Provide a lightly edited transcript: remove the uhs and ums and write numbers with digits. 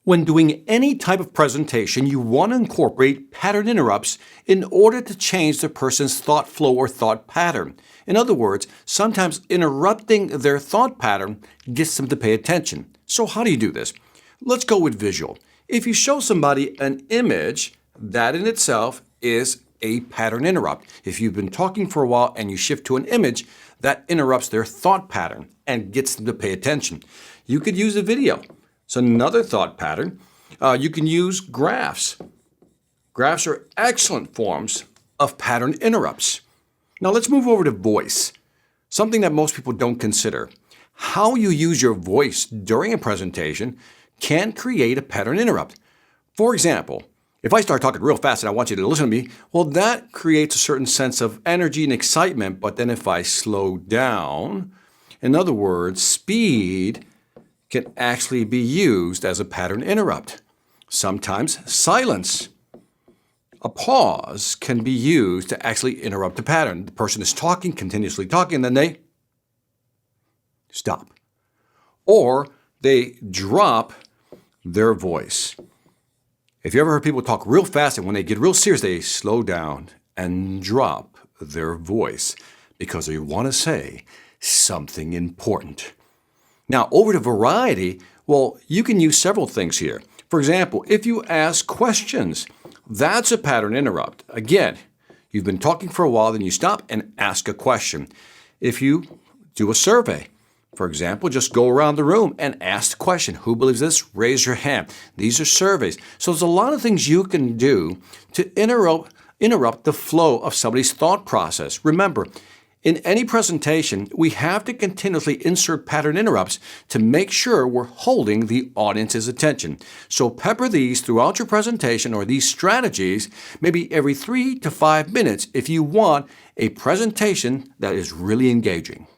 When doing any type of presentation, you want to incorporate pattern interrupts in order to change the person's thought flow or thought pattern. In other words, sometimes interrupting their thought pattern gets them to pay attention. So how do you do this? Let's go with visual. If you show somebody an image, that in itself is a pattern interrupt. If you've been talking for a while and you shift to an image, that interrupts their thought pattern and gets them to pay attention. You could use a video. It's another thought pattern. You can use graphs. Graphs are excellent forms of pattern interrupts. Now let's move over to voice, something that most people don't consider. How you use your voice during a presentation can create a pattern interrupt. For example, if I start talking real fast and I want you to listen to me, well, that creates a certain sense of energy and excitement. But then if I slow down, in other words, speed can actually be used as a pattern interrupt. Sometimes silence, a pause, can be used to actually interrupt a pattern. The person is talking, continuously talking, and then they stop. Or they drop their voice. If you ever heard people talk real fast and when they get real serious, they slow down and drop their voice because they want to say something important. Now, over to variety, well, you can use several things here. For example, if you ask questions, that's a pattern interrupt. Again, you've been talking for a while, then you stop and ask a question. If you do a survey, for example, just go around the room and ask the question. Who believes this? Raise your hand. These are surveys. So there's a lot of things you can do to interrupt the flow of somebody's thought process. Remember, in any presentation, we have to continuously insert pattern interrupts to make sure we're holding the audience's attention. So pepper these throughout your presentation, or these strategies, maybe every 3 to 5 minutes if you want a presentation that is really engaging.